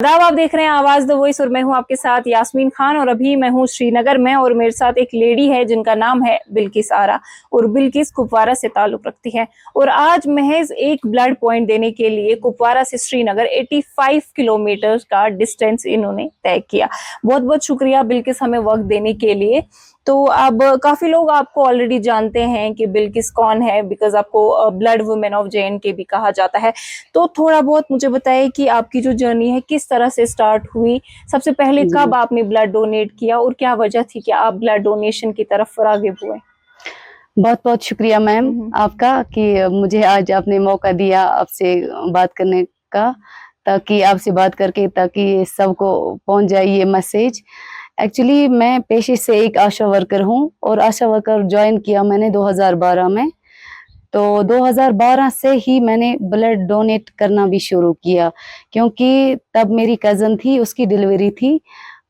आदाब, आप देख रहे हैं आवाज द वॉइस और मैं हूं आपके साथ यास्मीन खान। और अभी मैं हूं श्रीनगर में और मेरे साथ एक लेडी है जिनका नाम है बिल्किस आरा। और बिल्किस कुपवारा से ताल्लुक रखती है और आज महज एक ब्लड पॉइंट देने के लिए कुपवारा से श्रीनगर 85 किलोमीटर का डिस्टेंस इन्होंने तय किया। बहुत बहुत शुक्रिया बिल्किस हमें वक्त देने के लिए। तो अब काफी लोग आपको ऑलरेडी जानते हैं कि बिल्किस कौन है, बिकॉज आपको ब्लड वुमेन ऑफ JNK भी कहा जाता है। तो थोड़ा बहुत मुझे बताइए कि आपकी जो जर्नी है किस तरह से स्टार्ट हुई, सबसे पहले जी, कब आपने ब्लड डोनेट किया और क्या वजह थी कि आप ब्लड डोनेशन की तरफ राग़िब हुए। बहुत-बहुत शुक्रिया मैम आपका कि मुझे आज आपने मौका दिया आपसे बात करने का, ताकि आपसे बात करके ताकि सबको पहुँच जाए ये मैसेज। एक्चुअली मैं पेशे से एक आशा वर्कर हूँ और आशा वर्कर जॉइन किया मैंने 2012 में। तो 2012 से ही मैंने ब्लड डोनेट करना भी शुरू किया, क्योंकि तब मेरी कज़न थी, उसकी डिलीवरी थी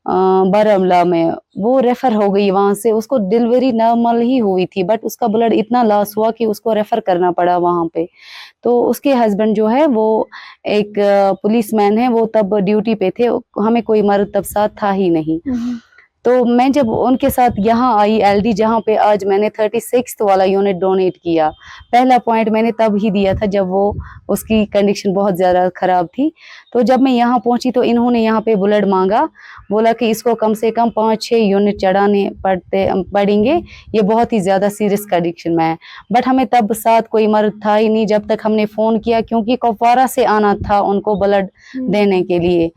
बारामूला में। वो रेफ़र हो गई वहाँ से, उसको डिलीवरी नॉर्मल ही हुई थी, बट उसका ब्लड इतना लॉस हुआ कि उसको रेफ़र करना पड़ा वहाँ पे। तो उसके हस्बैंड जो है वो एक पुलिसमैन है, वो तब ड्यूटी पे थे, हमें कोई मर्द तब साथ था ही नहीं। तो मैं जब उनके साथ यहाँ आई LD, जहाँ पे आज मैंने 36th वाला यूनिट डोनेट किया। पहला पॉइंट मैंने तब ही दिया था जब वो उसकी कंडीशन बहुत ज़्यादा ख़राब थी। तो जब मैं यहाँ पहुँची तो इन्होंने यहाँ पे ब्लड माँगा, बोला कि इसको कम से कम 5-6 यूनिट चढ़ाने पड़ेंगे, ये बहुत ही ज़्यादा सीरियस कंडीशन में है। बट हमें तब साथ कोई मर्द था ही नहीं जब तक हमने फ़ोन किया, क्योंकि कुपवारा से आना था उनको ब्लड देने के लिए।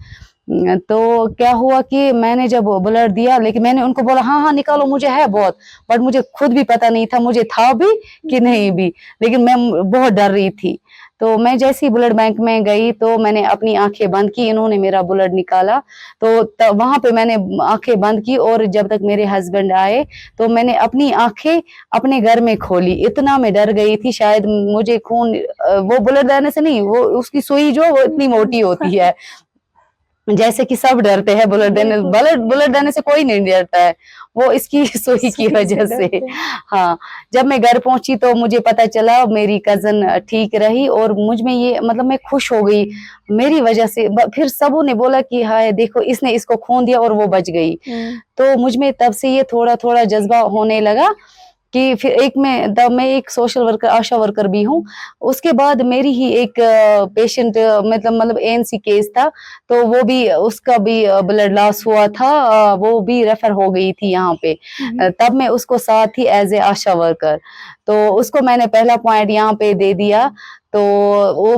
तो क्या हुआ कि मैंने जब ब्लड दिया, लेकिन मैंने उनको बोला हाँ, हाँ निकालो, मुझे है बहुत, बट मुझे खुद भी पता नहीं था मुझे था भी कि नहीं भी, लेकिन मैं बहुत डर रही थी। तो मैं जैसे ही ब्लड बैंक में गई तो मैंने अपनी आँखें बंद की, इन्होंने मेरा ब्लड निकाला। तो वहाँ पे मैंने आँखें बंद की और जब तक मेरे हस्बैंड आए तो मैंने अपनी आँखें अपने घर में खोली। इतना मैं डर गई थी, शायद मुझे खून वो ब्लड देने से नहीं, वो उसकी सुई जो वो इतनी मोटी होती है, जैसे कि सब डरते हैं ब्लड देने से कोई नहीं डरता है, वो इसकी सुई की वजह से। हाँ, जब मैं घर पहुँची तो मुझे पता चला मेरी कज़न ठीक रही और मुझ में ये मतलब मैं खुश हो गई मेरी वजह से। फिर सबों ने बोला कि हाय देखो इसने इसको खून दिया और वो बच गई। तो मुझ में तब से ये थोड़ा-थोड़ा जज़्बा होने लगा कि फिर मैं एक सोशल वर्कर, आशा वर्कर भी हूँ। उसके बाद मेरी ही एक पेशेंट मतलब ANC केस था, तो वो भी उसका भी ब्लड लॉस हुआ था, वो भी रेफ़र हो गई थी यहाँ पे। तब मैं उसको साथ ही एज़ ए आशा वर्कर, तो उसको मैंने पहला पॉइंट यहाँ पे दे दिया। तो वो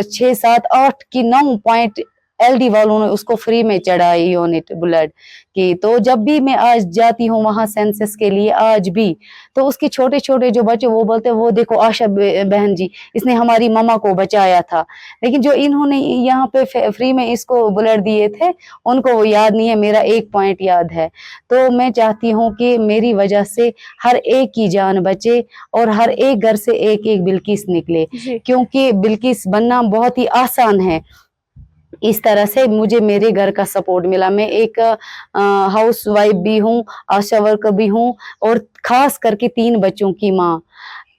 6, 7, 8 की 9 पॉइंट LD वालों ने उसको फ्री में चढ़ाई यूनिट ब्लड की। तो जब भी मैं आज जाती हूँ वहाँ सेंसस के लिए आज भी, तो उसके छोटे-छोटे जो बच्चे वो बोलते हैं वो देखो आशा बहन जी, इसने हमारी मम्मा को बचाया था। लेकिन जो इन्होंने यहाँ पे फ्री में इसको ब्लड दिए थे, उनको वो याद नहीं है, मेरा एक पॉइंट याद है। तो मैं चाहती हूँ कि मेरी वजह से हर एक की जान बचे और हर एक घर से एक-एक बिल्किस निकले, क्योंकि बिल्किस बनना बहुत ही आसान है। इस तरह से मुझे मेरे घर का सपोर्ट मिला। मैं एक हाउसवाइफ भी हूँ, आशा वर्कर भी हूँ और ख़ास करके 3 बच्चों की माँ।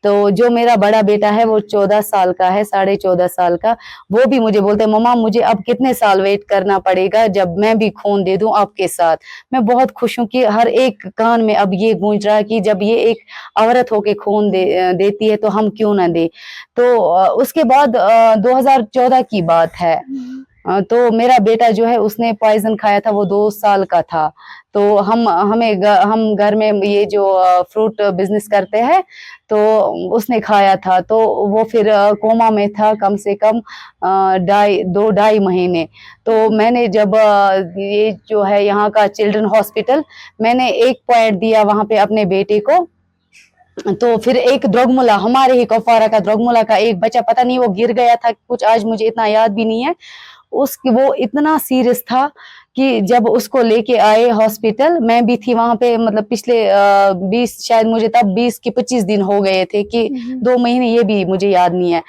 तो जो मेरा बड़ा बेटा है वो 14 साल का है, साढ़े 14 साल का, वो भी मुझे बोलते हैं मम्मा मुझे अब कितने साल वेट करना पड़ेगा जब मैं भी खून दे दूँ आपके साथ। मैं बहुत खुश हूँ कि हर एक कान में अब ये गूंज रहा है कि जब ये एक औरत होके खून देती है तो हम क्यों ना दें। तो उसके बाद 2014 की बात है। तो मेरा बेटा जो है उसने पॉइज़न खाया था, वो 2 साल का था। तो हम घर में ये जो फ्रूट बिज़नेस करते हैं, तो उसने खाया था, तो वो फिर कोमा में था कम से कम 2 ढाई महीने। तो मैंने जब ये जो है यहाँ का चिल्ड्रन हॉस्पिटल, मैंने 1 पॉइंट दिया वहाँ पे अपने बेटे को। तो फिर एक द्रोगमुला, हमारे ही कुपवारा का द्रोगमुला का एक बच्चा, पता नहीं वो गिर गया था कुछ, आज मुझे इतना याद भी नहीं है। वो इतना सीरियस था कि जब उसको लेके आए हॉस्पिटल, मैं भी थी वहाँ पे, मतलब पिछले 20 शायद मुझे तब 20 के 25 दिन हो गए थे कि 2 महीने, ये भी मुझे याद नहीं है।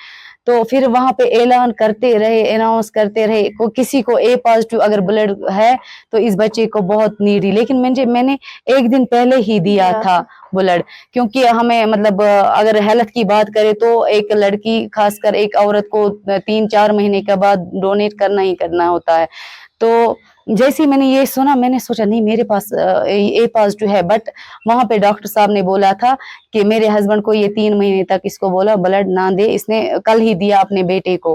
तो फिर वहाँ पे ऐलान करते रहे, अनाउंस करते रहे, किसी को A पॉज़िटिव अगर ब्लड है तो इस बच्चे को बहुत नीडी, लेकिन मैंने 1 दिन पहले ही दिया था ब्लड, क्योंकि हमें मतलब अगर हेल्थ की बात करें तो एक लड़की, खासकर एक औरत को 3-4 महीने के बाद डोनेट करना ही करना होता है। तो जैसे ही मैंने ये सुना, मैंने सोचा नहीं मेरे पास ए पॉजिटिव है, बट वहां पे डॉक्टर साहब ने बोला था कि मेरे हस्बैंड को ये 3 महीने तक इसको बोला ब्लड ना दे, इसने कल ही दिया अपने बेटे को।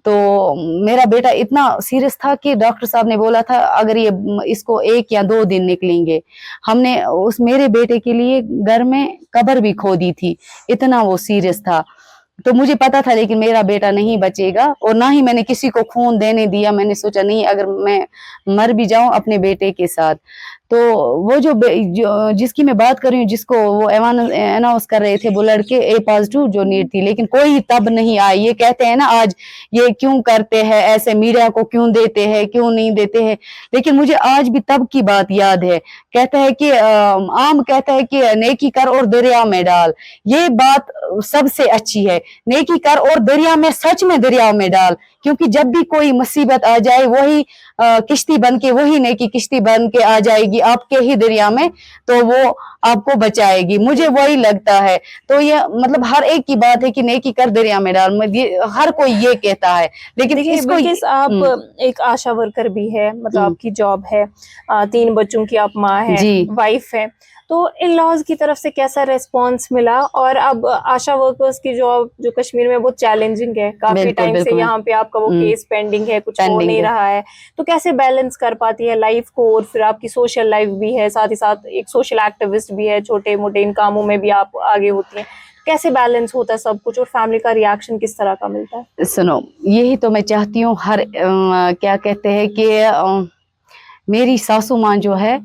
तो मेरा बेटा इतना सीरियस था कि डॉक्टर साहब ने बोला था अगर ये इसको 1 या 2 दिन निकलेंगे। हमने उस मेरे बेटे के लिए घर में कब्र भी खोदी थी, इतना वो सीरियस था। तो मुझे पता था लेकिन मेरा बेटा नहीं बचेगा, और ना ही मैंने किसी को खून देने दिया। मैंने सोचा नहीं अगर मैं मर भी जाऊं अपने बेटे के साथ। तो वो जो जिसकी मैं बात कर रही हूँ, जिसको वो अनाउंस कर रहे थे वो लड़के ए पॉजिटिव जो नीड थी, लेकिन कोई तब नहीं आई। ये कहते हैं ना आज ये क्यों करते हैं ऐसे, मीडिया को क्यों देते हैं, क्यों नहीं देते हैं, लेकिन मुझे आज भी तब की बात याद है। कहता है कि आम कहता है कि नेकी कर और दरिया में डाल, ये बात सबसे अच्छी है। नेकी कर और दरिया में, सच में दरिया में डाल, क्योंकि जब भी कोई मुसीबत आ जाए वही किश्ती बन के, वही नेकी किश्ती बन के आ जाएगी आपके ही दरिया में, तो वो आपको बचाएगी। मुझे वही लगता है। तो ये मतलब हर एक की बात है कि नेकी कर दरिया में डाल, हर कोई ये कहता है, लेकिन इसको बिल्किस आप एक आशा वर्कर भी है, मतलब आपकी जॉब है, 3 बच्चों की आप माँ है, वाइफ है, तो इन लॉज की तरफ से कैसा रेस्पॉन्स मिला? और अब आशा वर्कर्स की जॉब जो कश्मीर में बहुत चैलेंजिंग है, काफी टाइम से यहाँ पे आपका वो केस पेंडिंग है, कुछ हो नहीं रहा है, तो कैसे बैलेंस कर पाती है लाइफ को? और फिर आपकी सोशल लाइफ भी है, साथ ही साथ एक सोशल एक्टिविस्ट भी है, छोटे मोटे इन कामों में भी आप आगे होती हैं, कैसे बैलेंस होता है सब कुछ? और फैमिली का रिएक्शन किस तरह का मिलता है? सुनो, यही तो मैं चाहती हूँ हर क्या कहते हैं कि मेरी सासू माँ जो है,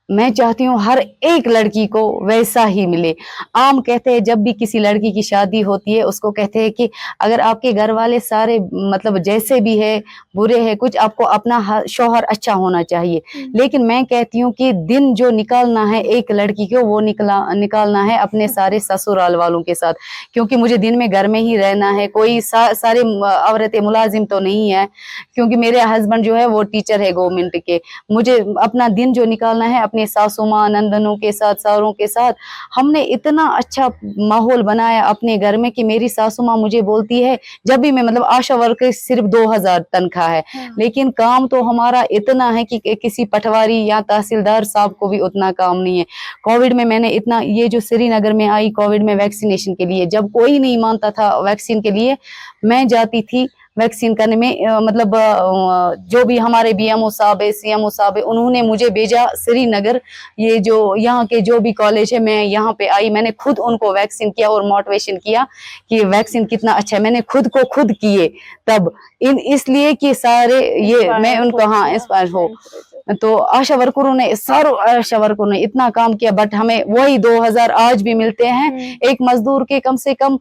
मैं चाहती हूँ हर एक लड़की को वैसा ही मिले। आम कहते हैं जब भी किसी लड़की की शादी होती है उसको कहते हैं कि अगर आपके घर वाले सारे मतलब जैसे भी है, बुरे है कुछ, आपको अपना शौहर अच्छा होना चाहिए। लेकिन मैं कहती हूँ कि दिन जो निकालना है एक लड़की को, वो निकालना है अपने सारे ससुराल वालों के साथ, क्योंकि मुझे दिन में घर में ही रहना है। कोई सारे औरतें मुलाजिम तो नहीं है, क्योंकि मेरे हस्बैंड जो है वो टीचर है गवर्नमेंट के। मुझे अपना दिन जो निकालना है अपने सासू माँ नंदनों के साथ, सारों के साथ। हमने इतना अच्छा माहौल बनाया अपने घर में कि मेरी सासू माँ मुझे बोलती है जब भी मैं, मतलब आशा वर्कर सिर्फ 2000 तनख्वाह है, लेकिन काम तो हमारा इतना है कि किसी पटवारी या तहसीलदार साहब को भी उतना काम नहीं है। कोविड में मैंने इतना, ये जो श्रीनगर में आई कोविड में वैक्सीनेशन के लिए, जब कोई नहीं मानता था वैक्सीन के लिए, मैं जाती थी वैक्सीन करने में। मतलब जो भी हमारे बीएमओ साहब है, सीएमओ साहब है, उन्होंने मुझे भेजा श्रीनगर, ये जो यहाँ के जो भी कॉलेज है, मैं यहाँ पे आई, मैंने खुद उनको वैक्सीन किया और मोटिवेशन किया कि वैक्सीन कितना अच्छा है। मैंने खुद को खुद किए तब, इसलिए कि सारे ये मैं उनको इंस्पायर हो। तो आशा वर्करों ने, सारों आशा वर्करों ने इतना काम किया, बट हमें वही 2000 आज भी मिलते हैं। एक मजदूर के कम से कम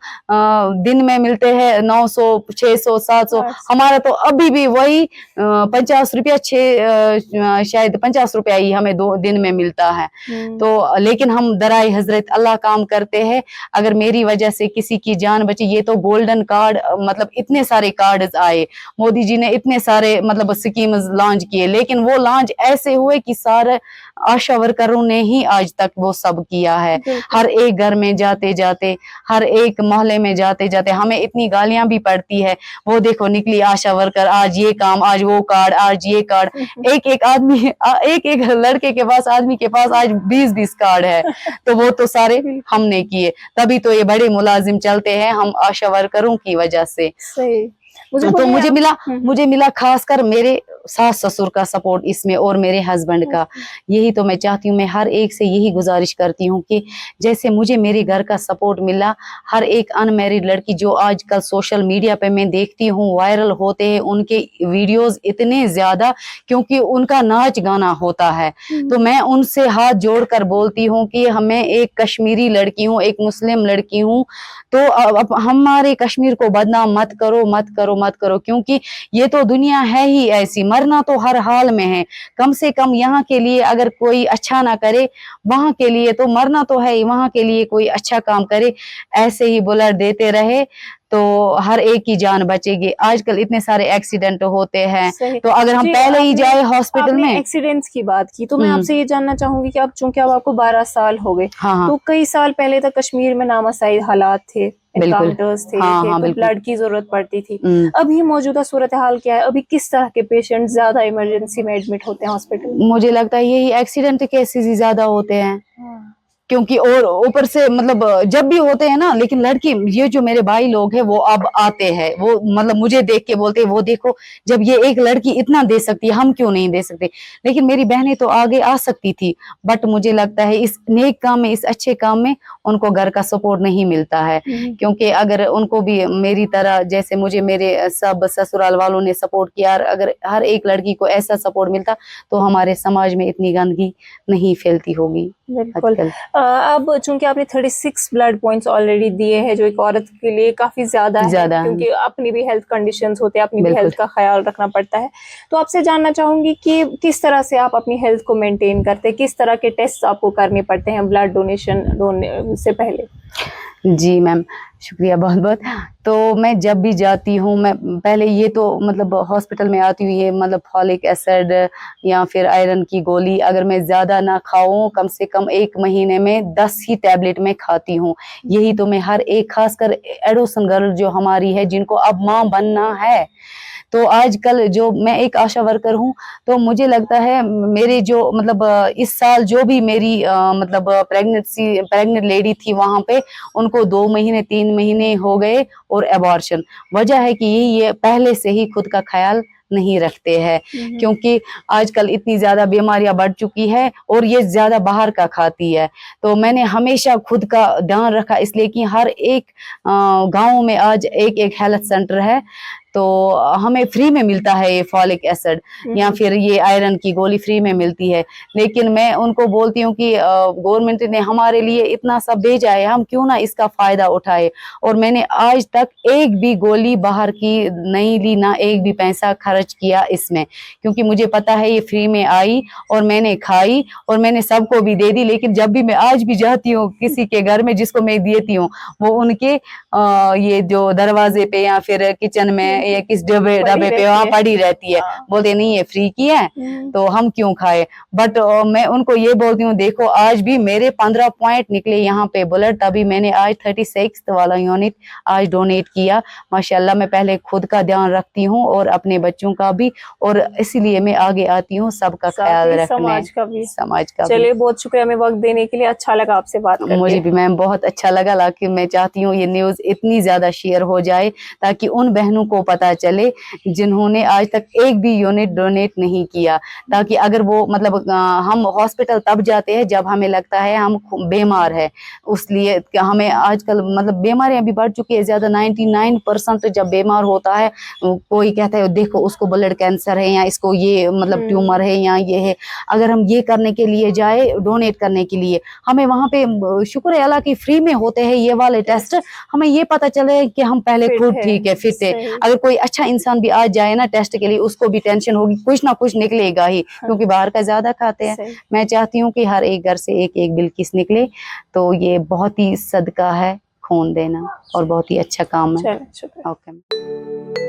दिन में मिलते हैं 900, 600, 700। हमारा तो अभी भी वही 50 रुपया, शायद 50 रुपया ही हमें 2 दिन में मिलता है। तो लेकिन हम दराई हजरत अल्लाह काम करते हैं। अगर मेरी वजह से किसी की जान बची, ये तो गोल्डन कार्ड, मतलब इतने सारे कार्ड आए, मोदी जी ने इतने सारे मतलब स्कीम लॉन्च किए, लेकिन वो लॉन्च ऐसे हुए कि सारे आशा वर्करों ने ही आज तक वो सब किया है। हर एक घर में जाते जाते, हर एक मोहल्ले में जाते जाते हमें इतनी गालियां भी पड़ती है। वो देखो निकली आशा वर्कर, आज ये काम, आज वो कार्ड, आज ये कार्ड। एक एक आदमी, एक एक लड़के के पास, आदमी के पास आज 20-20 कार्ड है। तो वो तो सारे हमने किए, तभी तो ये बड़े मुलाजिम चलते हैं हम आशा वर्करों की वजह से। सही। तो मुझे मिला खासकर मेरे सास ससुर का सपोर्ट इसमें, और मेरे हस्बैंड का। यही तो मैं चाहती हूँ, मैं हर एक से यही गुजारिश करती हूँ कि जैसे मुझे मेरे घर का सपोर्ट मिला, हर एक अनमैरिड लड़की जो आजकल सोशल मीडिया पे मैं देखती हूँ वायरल होते हैं, उनके वीडियोस इतने ज्यादा, क्योंकि उनका नाच गाना होता है। तो मैं उनसे हाथ जोड़कर बोलती हूँ कि हमें, एक कश्मीरी लड़की हूँ, एक मुस्लिम लड़की हूँ, तो अब हमारे कश्मीर को बदनाम मत करो, मत करो, मत करो, क्योंकि ये तो दुनिया है ही ऐसी, मरना तो हर हाल में है। कम से कम यहाँ के लिए अगर कोई अच्छा ना करे, वहां के लिए तो मरना तो है ही, वहां के लिए कोई अच्छा काम करे, ऐसे ही बुलर देते रहे तो हर एक की जान बचेगी। आजकल इतने सारे एक्सीडेंट होते हैं, तो अगर हम पहले ही जाए हॉस्पिटल में। एक्सीडेंट्स की बात की तो मैं आपसे ये जानना चाहूंगी कि अब चूंकि अब आपको 12 साल हो गए, तो कई साल पहले तक कश्मीर में नामसाई हालात थे, बिल्कुल। एनकाउंटर्स थे, हाँ, हाँ, तो बिल्कुल। ब्लड की जरूरत पड़ती थी। हम्म। अभी मौजूदा सूरत हाल क्या है? अभी किस तरह के पेशेंट ज्यादा इमरजेंसी में एडमिट होते हैं हॉस्पिटल में? मुझे लगता है यही एक्सीडेंट केसेस ही ज्यादा होते हैं, हाँ। क्योंकि और ऊपर से मतलब जब भी होते हैं ना, लेकिन लड़की ये जो मेरे भाई लोग हैं वो अब आते हैं, वो मतलब मुझे देख के बोलते हैं वो देखो जब ये एक लड़की इतना दे सकती है हम क्यों नहीं दे सकते। लेकिन मेरी बहनें तो आगे आ सकती थी, बट मुझे लगता है इस नेक काम में, इस अच्छे काम में उनको घर का सपोर्ट नहीं मिलता है। क्योंकि अगर उनको भी मेरी तरह जैसे मुझे मेरे सब ससुराल वालों ने सपोर्ट किया, अगर हर एक लड़की को ऐसा सपोर्ट मिलता तो हमारे समाज में इतनी गंदगी नहीं फैलती होगी बिल्कुल। आजकल। अब चूंकि आपने 36 ब्लड पॉइंट्स ऑलरेडी दिए हैं, जो एक औरत के लिए काफी ज्यादा है, ज्यादा है। क्योंकि अपनी भी हेल्थ कंडीशंस होते हैं, अपनी भी बिल्कुल। हेल्थ का ख्याल रखना पड़ता है। तो आपसे जानना चाहूंगी कि किस तरह से आप अपनी हेल्थ को मेंटेन करते हैं, किस तरह के टेस्ट आपको करने पड़ते हैं ब्लड डोनेशन से पहले? जी मैम, शुक्रिया बहुत बहुत। तो मैं जब भी जाती हूँ, मैं पहले ये तो मतलब हॉस्पिटल में आती हूँ, ये मतलब फॉलिक एसिड या फिर आयरन की गोली अगर मैं ज़्यादा ना खाऊं, कम से कम 1 महीने में 10 ही टैबलेट मैं खाती हूँ। यही तो मैं हर एक, खासकर एडोसन गर्ल जो हमारी है, जिनको अब माँ बनना है, तो आजकल जो मैं एक आशा वर्कर हूँ, तो मुझे लगता है मेरे जो मतलब इस साल जो भी मेरी मतलब प्रेग्नेंट लेडी थी वहां पे, उनको 2 महीने 3 महीने हो गए और एबॉर्शन। वजह है कि ये पहले से ही खुद का ख्याल नहीं रखते हैं, क्योंकि आजकल इतनी ज्यादा बीमारियां बढ़ चुकी है और ये ज्यादा बाहर का खाती है। तो मैंने हमेशा खुद का ध्यान रखा, इसलिए कि हर एक गांव में आज एक एक हेल्थ सेंटर है, तो हमें फ्री में मिलता है ये फॉलिक एसिड या फिर ये आयरन की गोली फ्री में मिलती है। लेकिन मैं उनको बोलती हूँ कि गवर्नमेंट ने हमारे लिए इतना सब भेजा है, हम क्यों ना इसका फायदा उठाए। और मैंने आज तक एक भी गोली बाहर की नहीं ली, ना एक भी पैसा खर्च किया इसमें, क्योंकि मुझे पता है ये फ्री में आई और मैंने खाई और मैंने सबको भी दे दी। लेकिन जब भी मैं आज भी जाती हूँ किसी के घर में जिसको मैं देती हूँ, वो उनके ये जो दरवाजे पे या फिर किचन में या किस डब्बे पे वहां पड़ी रहती है। बोलते नहीं ये फ्री की है तो हम क्यों खाए। बट मैं उनको ये बोलती हूँ, देखो आज भी मेरे 15 पॉइंट निकले यहाँ पे ब्लड, तभी मैंने आज 36 वाला यूनिट आज डोनेट किया। माशाल्लाह मैं पहले खुद का ध्यान रखती हूँ और अपने बच्चों का भी, और इसीलिए मैं आगे आती हूँ सबका ख्याल रखने, समाज का भी। चलिए बहुत शुक्रिया हमें वक्त देने के लिए, अच्छा लगा आपसे बात करके। मुझे भी मैम बहुत अच्छा लगा, लेकिन मैं चाहती हूँ ये न्यूज़ इतनी ज्यादा शेयर हो जाए ताकि उन बहनों को पता चले जिन्होंने आज तक एक भी यूनिट डोनेट नहीं किया, ताकि अगर वो मतलब हम हॉस्पिटल तब जाते हैं जब हमें लगता है हम बीमार है, उसलिए हमें आजकल मतलब बीमारियां भी बढ़ चुकी है ज्यादा। 99% जब बीमार होता है कोई कहता है देखो उसको ब्लड कैंसर है या इसको ये मतलब ट्यूमर है या ये है। अगर हम ये करने के लिए जाए, डोनेट करने के लिए, हमें वहां पे शुक्र है अल्लाह की फ्री में होते हैं ये वाले टेस्ट, हमें ये पता चले कि हम पहले खुद ठीक है, फिट है। अगर कोई अच्छा इंसान भी आज जाए ना टेस्ट के लिए, उसको भी टेंशन होगी, कुछ ना कुछ निकलेगा ही, क्योंकि बाहर का ज्यादा खाते हैं। मैं चाहती हूँ कि हर एक घर से एक एक बिल्किस निकले, तो ये बहुत ही सदका है खून देना और बहुत ही अच्छा काम है। ओके।